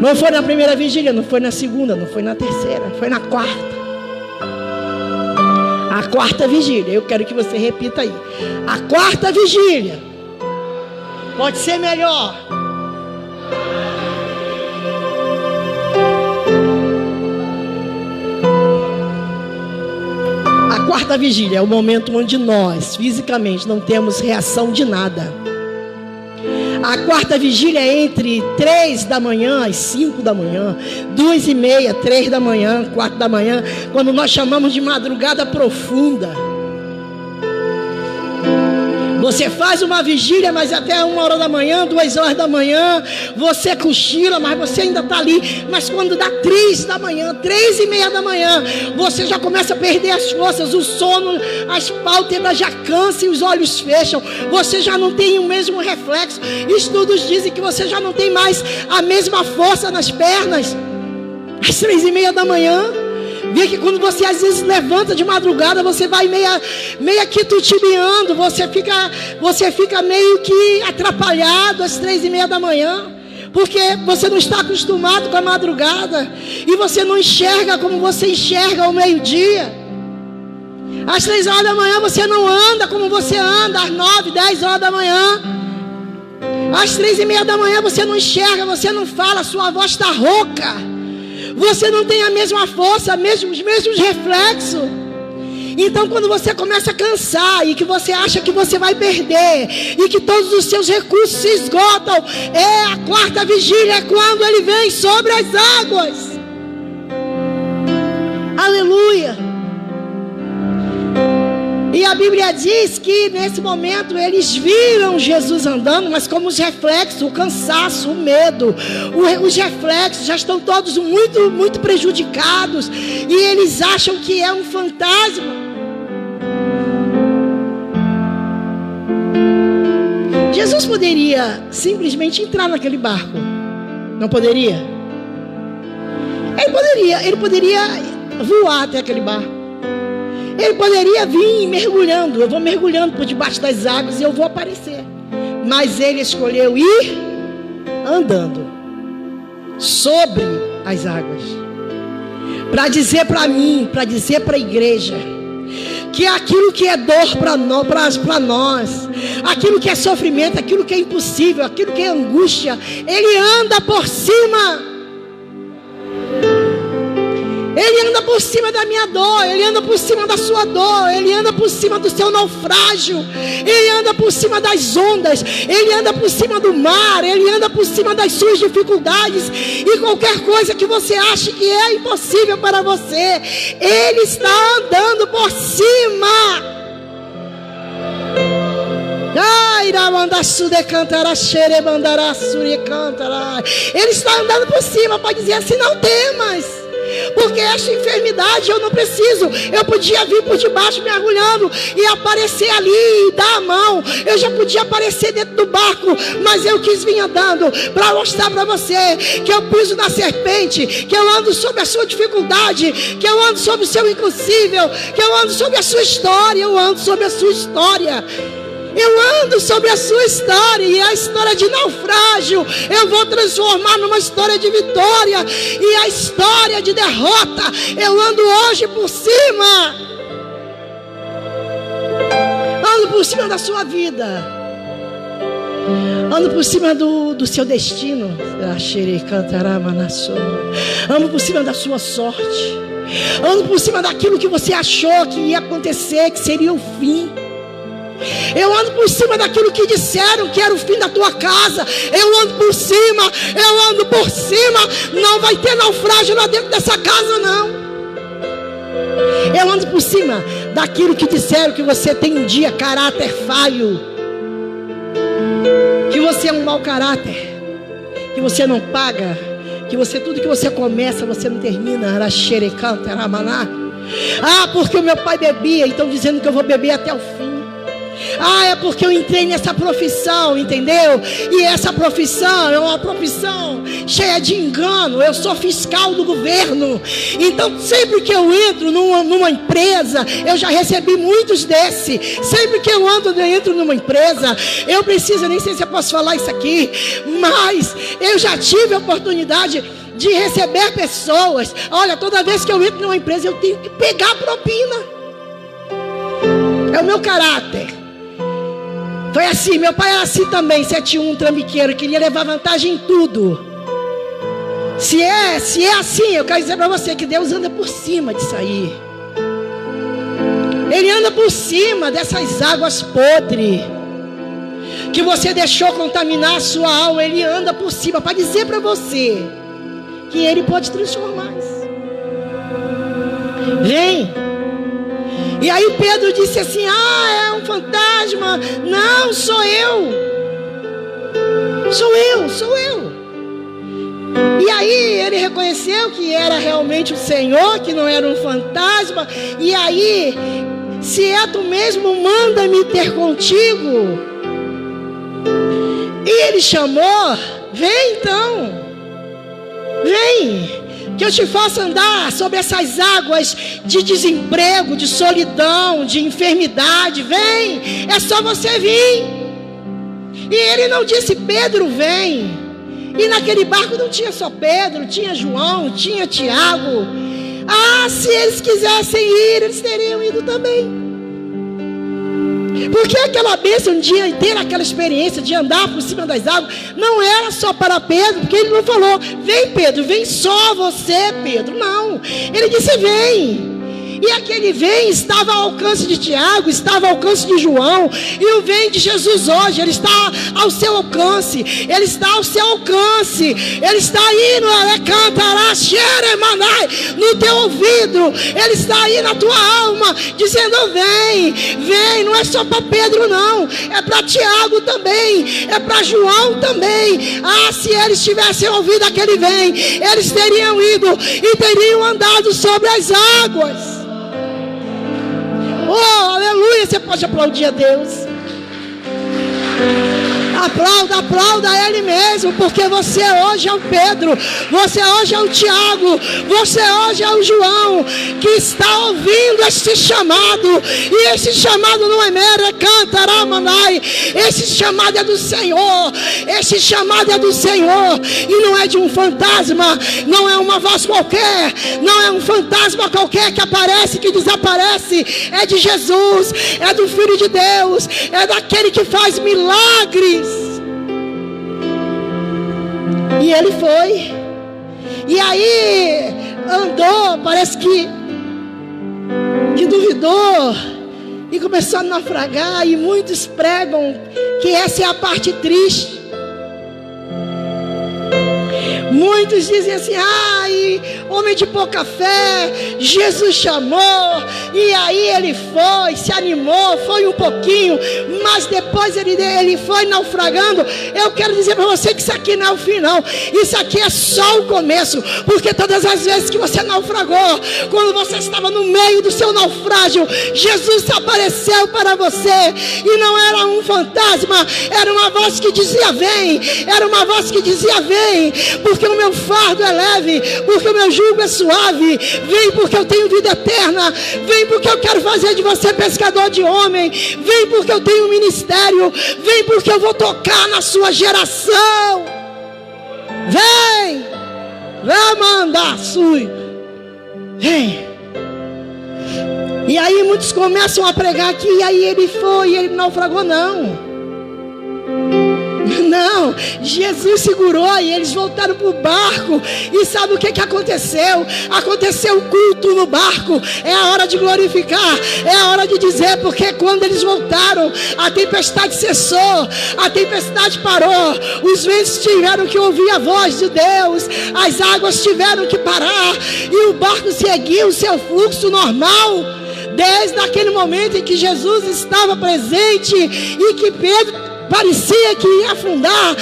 Não foi na primeira vigília, não foi na segunda, não foi na terceira, foi na quarta. A quarta vigília, eu quero que você repita aí. A quarta vigília. Pode ser melhor. A quarta vigília é o momento onde nós, fisicamente, não temos reação de nada. A quarta vigília é entre 3 da manhã e 5 da manhã, 2:30, 3 da manhã, 4 da manhã, quando nós chamamos de madrugada profunda. Você faz uma vigília, mas até 1 hora da manhã, 2 horas da manhã, você cochila, mas você ainda está ali. Mas quando dá 3 da manhã, 3:30 da manhã, você já começa a perder as forças, o sono, as pálpebras já cansam e os olhos fecham. Você já não tem o mesmo reflexo. Estudos dizem que você já não tem mais a mesma força nas pernas. Às 3:30 da manhã. Vê que quando você às vezes levanta de madrugada, você vai meio que tutileando, você fica meio que atrapalhado às 3:30 da manhã, porque você não está acostumado com a madrugada, e você não enxerga como você enxerga ao meio-dia. Às 3 horas da manhã você não anda como você anda às 9, 10 horas da manhã. Às 3:30 da manhã você não enxerga, você não fala, sua voz está rouca. Você não tem a mesma força, os mesmos reflexos. Então quando você começa a cansar e que você acha que você vai perder e que todos os seus recursos se esgotam, a quarta vigília é quando Ele vem sobre as águas. Aleluia. E a Bíblia diz que nesse momento eles viram Jesus andando, mas como os reflexos, o cansaço, o medo, os reflexos já estão todos muito, muito prejudicados, e eles acham que é um fantasma. Jesus poderia simplesmente entrar naquele barco, não poderia? Ele poderia voar até aquele barco. Ele poderia vir mergulhando. Eu vou mergulhando por debaixo das águas e eu vou aparecer. Mas ele escolheu ir andando sobre as águas, para dizer para mim, para dizer para a igreja, que aquilo que é dor para nós, aquilo que é sofrimento, aquilo que é impossível, aquilo que é angústia, Ele anda por cima. por cima da minha dor, Ele anda por cima da sua dor, Ele anda por cima do seu naufrágio, Ele anda por cima das ondas, Ele anda por cima do mar, Ele anda por cima das suas dificuldades e qualquer coisa que você ache que é impossível para você, Ele está andando por cima. Ele está andando por cima para dizer assim: não temas, porque esta enfermidade eu não preciso. Eu podia vir por debaixo me agulhando e aparecer ali e dar a mão. Eu já podia aparecer dentro do barco, mas eu quis vir andando para mostrar para você que eu piso na serpente, que eu ando sobre a sua dificuldade, que eu ando sobre o seu impossível, que eu ando sobre a sua história. Eu ando sobre a sua história. Eu ando sobre a sua história, e a história de naufrágio eu vou transformar numa história de vitória, e a história de derrota eu ando hoje por cima. Ando por cima da sua vida, ando por cima do seu destino, ando por cima da sua sorte, ando por cima daquilo que você achou que ia acontecer, que seria o fim. Eu ando por cima daquilo que disseram que era o fim da tua casa. Eu ando por cima, eu ando por cima. Não vai ter naufrágio lá dentro dessa casa, não. Eu ando por cima daquilo que disseram que você tem um dia caráter falho, que você é um mau caráter, que você não paga, que você, tudo que você começa, você não termina. Ah, porque o meu pai bebia, então dizendo que eu vou beber até o fim. Ah, é porque eu entrei nessa profissão, entendeu? E essa profissão é uma profissão cheia de engano. Eu sou fiscal do governo. Então sempre que eu entro numa empresa, eu já recebi muitos desses. Sempre que eu entro numa empresa, eu preciso, nem sei se eu posso falar isso aqui, mas eu já tive a oportunidade de receber pessoas. Olha, toda vez que eu entro numa empresa, eu tenho que pegar propina. É o meu caráter. Foi assim, meu pai era assim também, 71, trambiqueiro, queria levar vantagem em tudo. Se é assim, eu quero dizer para você que Deus anda por cima disso aí. Ele anda por cima dessas águas podres que você deixou contaminar a sua alma. Ele anda por cima para dizer para você que Ele pode transformar isso. Vem. E aí Pedro disse assim: ah, é um fantasma. Não, sou eu. Sou eu. E aí ele reconheceu que era realmente o Senhor, que não era um fantasma. E aí, se é tu mesmo, manda-me ter contigo. E ele chamou: vem então, vem, que eu te faça andar sobre essas águas de desemprego, de solidão, de enfermidade. Vem, é só você vir. E ele não disse: Pedro, vem. E naquele barco não tinha só Pedro, tinha João, tinha Tiago. Ah, se eles quisessem ir, eles teriam ido também. Porque aquela bênção de ter aquela experiência de andar por cima das águas não era só para Pedro, porque ele não falou: vem Pedro, vem só você Pedro. Não, ele disse: vem. E aquele vem estava ao alcance de Tiago, estava ao alcance de João. E o vem de Jesus hoje, ele está ao seu alcance. Ele está ao seu alcance. Ele está aí no teu ouvido. Ele está aí na tua alma, dizendo: vem, vem. Não é só para Pedro não, é para Tiago também, é para João também. Ah, se eles tivessem ouvido aquele vem, eles teriam ido e teriam andado sobre as águas. Oh, aleluia, você pode aplaudir a Deus. Aplauda a Ele mesmo, porque você hoje é o Pedro, você hoje é o Tiago, você hoje é o João, que está ouvindo este chamado. E esse chamado não é mero, é cantaramanai. Esse chamado é do Senhor, esse chamado é do Senhor, e não é de um fantasma, não é uma voz qualquer, não é um fantasma qualquer que aparece, que desaparece. É de Jesus, é do Filho de Deus, é daquele que faz milagres. E ele foi. E aí andou, parece que que duvidou e começou a naufragar. E muitos pregam que essa é a parte triste. Muitos dizem assim: ai, homem de pouca fé, Jesus chamou, e aí ele foi, se animou, foi um pouquinho, mas depois ele foi naufragando. Eu quero dizer para você que isso aqui não é o fim não, isso aqui é só o começo, porque todas as vezes que você naufragou, quando você estava no meio do seu naufrágio, Jesus apareceu para você, e não era um fantasma, era uma voz que dizia: vem, era uma voz que dizia: vem, porque o meu fardo é leve, porque o meu jugo é suave. Vem porque eu tenho vida eterna. Vem porque eu quero fazer de você pescador de homem. Vem porque eu tenho um ministério. Vem porque eu vou tocar na sua geração. Vem, vai mandar sui. Vem. E aí muitos começam a pregar aqui, e aí ele foi, e ele naufragou. Não, Jesus segurou e eles voltaram para o barco. E sabe o que aconteceu? Aconteceu o culto no barco. É a hora de glorificar, é a hora de dizer, porque quando eles voltaram, a tempestade cessou, a tempestade parou, os ventos tiveram que ouvir a voz de Deus, as águas tiveram que parar, e o barco seguiu o seu fluxo normal. Desde aquele momento em que Jesus estava presente e que Pedro parecia que ia afundar,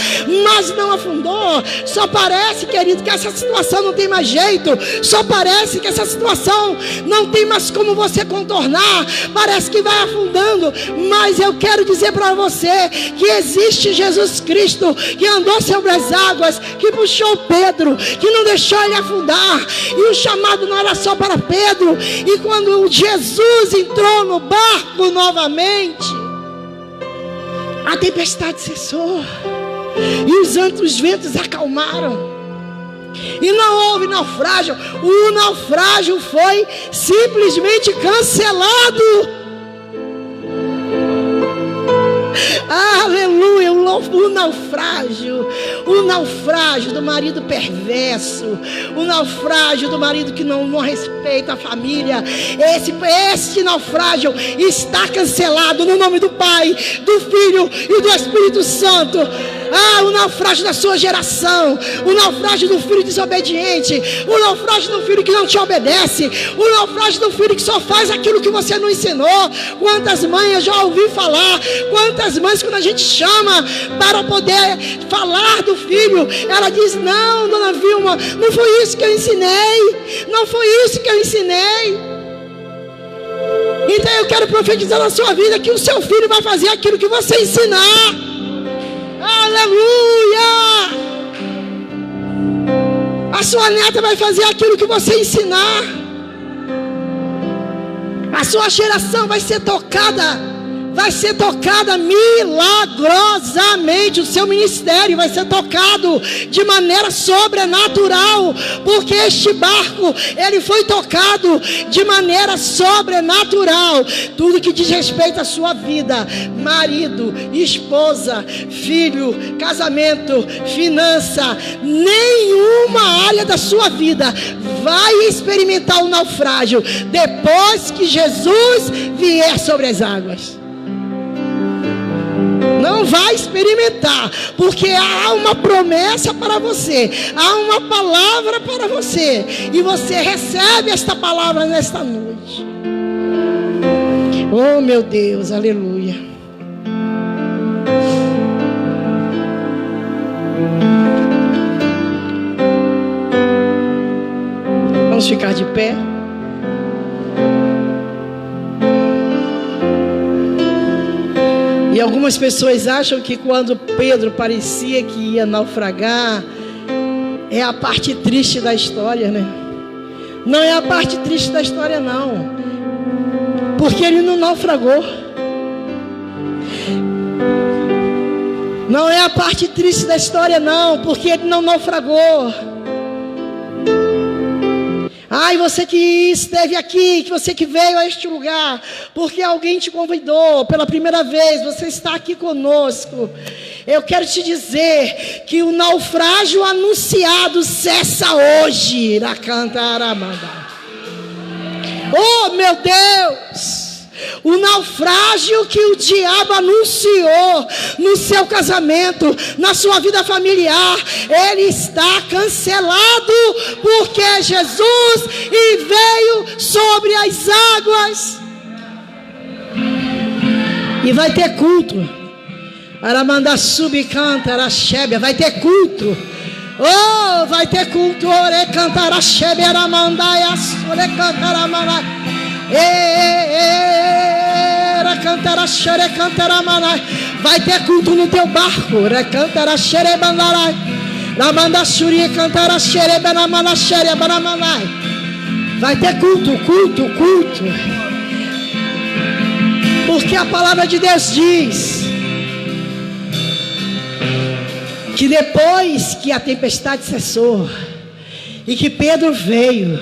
mas não afundou. Só parece, querido, que essa situação não tem mais jeito. Só parece que essa situação não tem mais como você contornar. Parece que vai afundando. Mas eu quero dizer para você que existe Jesus Cristo, que andou sobre as águas, que puxou Pedro, que não deixou ele afundar. E o chamado não era só para Pedro. E quando Jesus entrou no barco novamente, a tempestade cessou, e os ventos acalmaram, e não houve naufrágio. O naufrágio foi simplesmente cancelado. Aleluia. O naufrágio do marido perverso, o naufrágio do marido que não respeita a família, esse naufrágio está cancelado no nome do Pai, do Filho e do Espírito Santo. O naufrágio da sua geração, o naufrágio do filho desobediente, o naufrágio do filho que não te obedece, o naufrágio do filho que só faz aquilo que você não ensinou. Quantas mães eu já ouvi falar, quantas mães, quando a gente chama para poder falar do filho, ela diz: não, dona Vilma, não foi isso que eu ensinei, não foi isso que eu ensinei. Então eu quero profetizar na sua vida que o seu filho vai fazer aquilo que você ensinar. Aleluia! A sua neta vai fazer aquilo que você ensinar. A sua geração vai ser tocada milagrosamente. O seu ministério vai ser tocado de maneira sobrenatural, porque este barco, ele foi tocado de maneira sobrenatural. Tudo que diz respeito à sua vida, marido, esposa, filho, casamento, finança, nenhuma área da sua vida vai experimentar o naufrágio depois que Jesus vier sobre as águas. Não vai experimentar, porque há uma promessa para você, há uma palavra para você, e você recebe esta palavra nesta noite. Oh meu Deus, aleluia. Vamos ficar de pé. E algumas pessoas acham que quando Pedro parecia que ia naufragar, é a parte triste da história, né? Não é a parte triste da história, não. Porque ele não naufragou. Não é a parte triste da história, não. Porque ele não naufragou. Ai, você que esteve aqui, que você que veio a este lugar, porque alguém te convidou pela primeira vez, você está aqui conosco. Eu quero te dizer que o naufrágio anunciado cessa hoje. Oh, meu Deus! O naufrágio que o diabo anunciou no seu casamento, na sua vida familiar, ele está cancelado, porque Jesus veio sobre as águas. E vai ter culto. Aramanda subcanta, arachébia, vai ter culto. Oh, vai ter culto. Ore cantar a chebe, aramandai, ore cantar a manai. Cantar a xere, cantar a manai. Vai ter culto no teu barco. Cantar a xere, bandarai. Ramanda xuri, cantar a xere, banamana xere, banamanai. Vai ter culto, culto, culto. Porque a palavra de Deus diz que depois que a tempestade cessou e que Pedro veio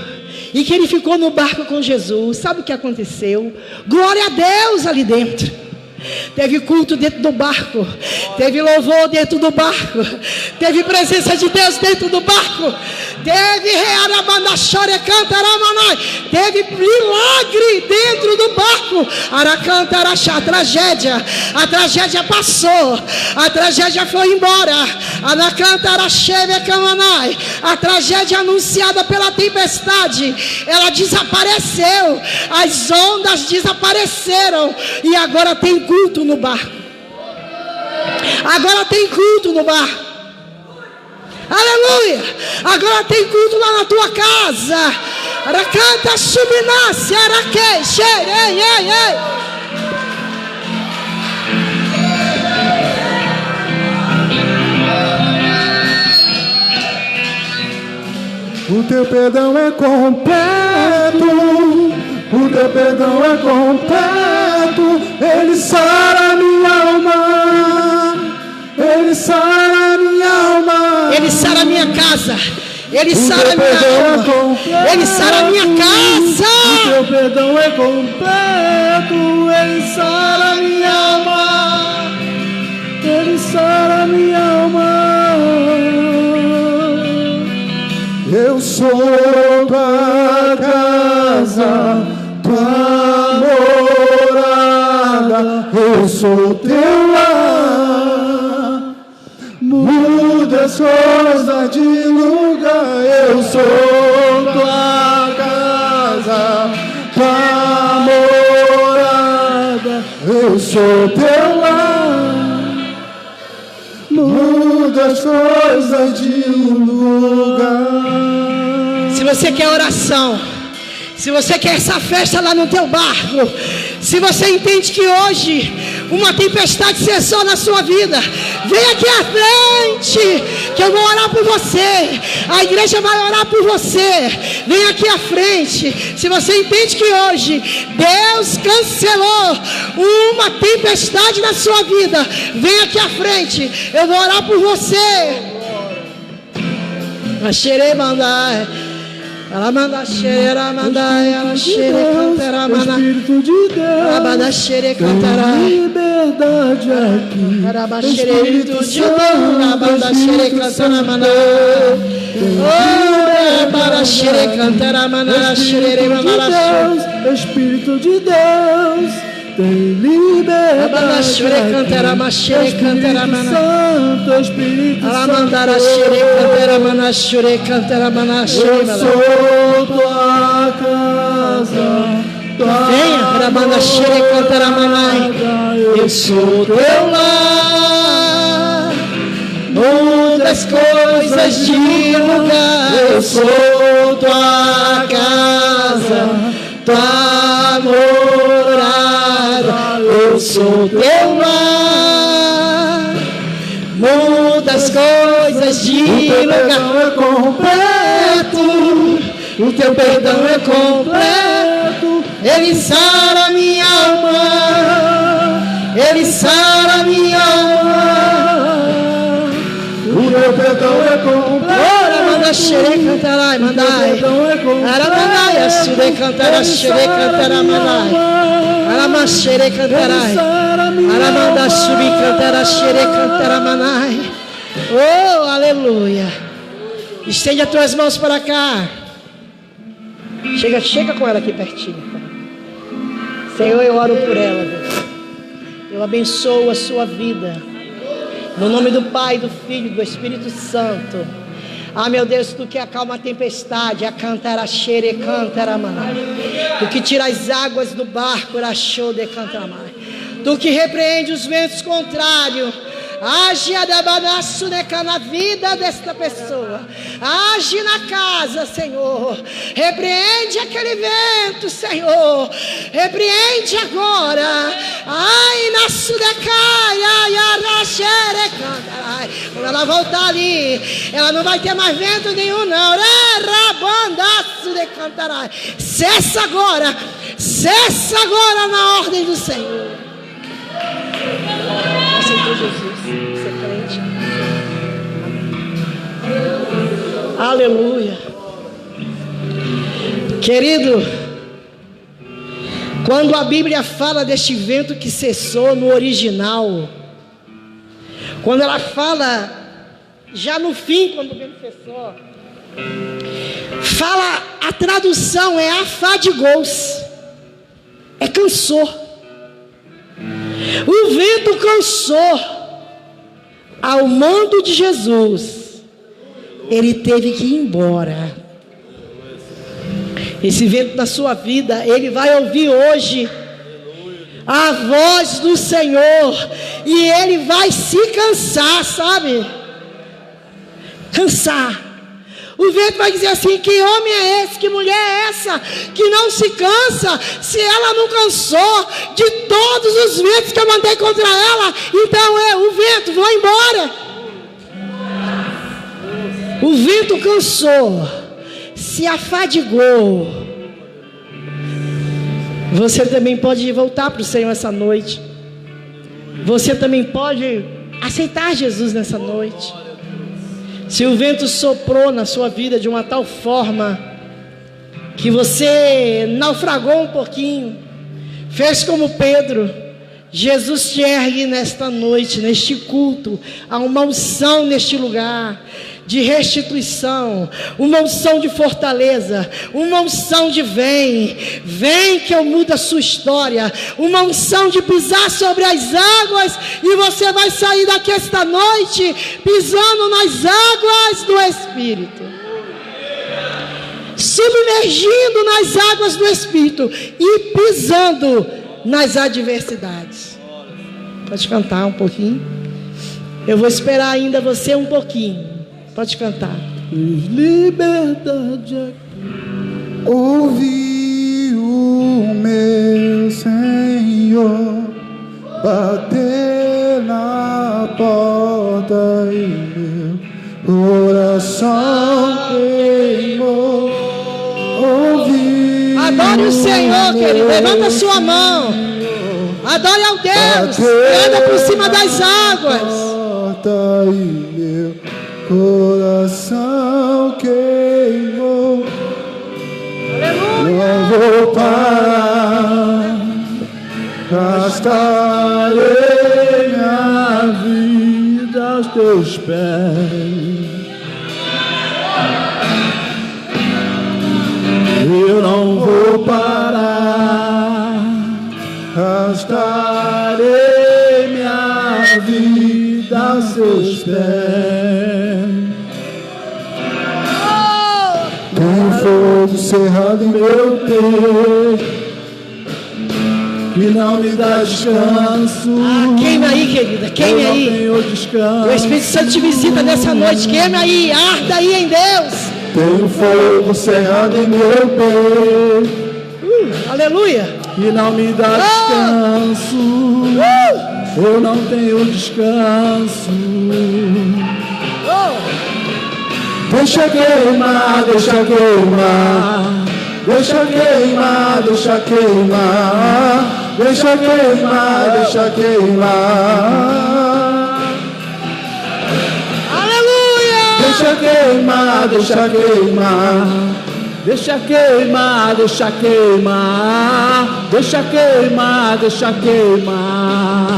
e que ele ficou no barco com Jesus, sabe o que aconteceu? Glória a Deus ali dentro. Teve culto dentro do barco, teve louvor dentro do barco, teve presença de Deus dentro do barco, teve teve milagre dentro do barco. A tragédia passou, a tragédia foi embora. A tragédia anunciada pela tempestade, ela desapareceu, as ondas desapareceram, e agora tem culto no barco. Agora tem culto no barco. Aleluia. Agora tem culto lá na tua casa. Aracanta subinace, araque, xerei, ei, ei. O teu perdão é completo, o teu perdão é completo. Ele sara minha alma, ele sara minha alma. Ele sara minha casa, ele sara minha alma, ele sara minha casa. O teu perdão é completo, ele sara minha alma, ele sara minha alma. Eu sou tua casa, tua morada, eu sou teu lar. Muda as coisas de lugar, eu sou tua casa, tua morada, eu sou teu lar. Muda as coisas de lugar. Se você quer oração, se você quer essa festa lá no teu barco, se você entende que hoje uma tempestade cessou na sua vida, vem aqui à frente, que eu vou orar por você. A igreja vai orar por você. Vem aqui à frente. Se você entende que hoje Deus cancelou uma tempestade na sua vida, vem aqui à frente, eu vou orar por você. Xerei mandai, ela manda xereira, mandai, ela xere cantará, Espírito de Deus, ela xere cantará. Liberdade aqui. Espírito de Deus, ela manda xere cantará, mandai. Oh, para xere cantará, mandai, xere mandai. Espírito de Deus, tem liberdade. Espírito Santo, Espírito Santo. Eu sou tua casa, tua venha, eu sou teu lar. Muda as coisas de lugar. Eu sou tua casa, tua morada, eu sou teu lar. Muda as coisas de lugar. é completo, O teu perdão é completo. Ele sara minha alma, ele sara minha alma. o teu perdão é completo. Ora, manda xere cantarai, mandai. Ara mandai, assude cantará, xere cantará, mandai. Ara maxere cantarai. Ara manda subir cantará, xere cantará, mandai. Oh, aleluia. Estende as tuas mãos para cá. Chega com ela aqui pertinho. Senhor, eu oro por ela, Deus. Eu abençoo a sua vida. No nome do Pai, do Filho e do Espírito Santo. Ah, meu Deus, tu que acalma a tempestade, a cantara xere, cantara mana. Tu que tira as águas do barco, rachou de cantara mana. Tu que repreende os ventos contrários. Age na vida desta pessoa. Age na casa, Senhor. Repreende aquele vento, Senhor. Repreende agora. Ai, na sudecai, ai, arraxere, cantarai. Quando ela voltar ali, ela não vai ter mais vento nenhum, não. Rabandaço de cantarai. Cessa agora na ordem do Senhor. Aceitou Jesus. Você crente? Amém. Aleluia. Querido, quando a Bíblia fala deste vento que cessou no original, quando ela fala já no fim, quando o vento cessou, fala, a tradução é afadigou-se, é cansou. O vento cansou. Ao mando de Jesus, ele teve que ir embora. Esse vento na sua vida, ele vai ouvir hoje a voz do Senhor, e ele vai se cansar, sabe? Cansar. O vento vai dizer assim: que homem é esse, que mulher é essa, que não se cansa? Se ela não cansou de todos os ventos que eu mandei contra ela, então o vento, vou embora. O vento cansou, se afadigou. Você também pode voltar para o Senhor essa noite. Você também pode aceitar Jesus nessa noite. Se o vento soprou na sua vida de uma tal forma que você naufragou um pouquinho, fez como Pedro, Jesus te ergue nesta noite, neste culto. Há uma unção neste lugar de restituição, uma unção de fortaleza, uma unção de vem que eu mudo a sua história, uma unção de pisar sobre as águas, e você vai sair daqui esta noite pisando nas águas do Espírito, submergindo nas águas do Espírito e pisando nas adversidades. Pode cantar um pouquinho. Eu vou esperar ainda você um pouquinho. Pode cantar. Liberdade. Ouvi o meu Senhor bater na porta e meu coração queimou. Ouvi. Adore o Senhor, querido. Levanta a sua mão. Adore ao Deus que anda por cima das águas. E meu coração queimou. Aleluia. Não vou parar, gastarei minha vida aos teus pés. Eu não vou parar, gastarei minha vida aos seus pés. Tem fogo cerrado em meu peito que não me dá descanso. Queima aí, querida, queime aí. Eu não tenho descanso. O Espírito Santo te visita nessa noite. Queime aí, arda aí em Deus. Tenho fogo cerrado em meu peito Aleluia. que não me dá descanso. Eu não tenho descanso. Deixa queimar, deixa queimar. Deixa queimar, deixa queimar. Deixa queimar, deixa queimar. Aleluia. Deixa queimar, deixa queimar. Deixa queimar, deixa queimar. Deixa queimar, deixa queimar.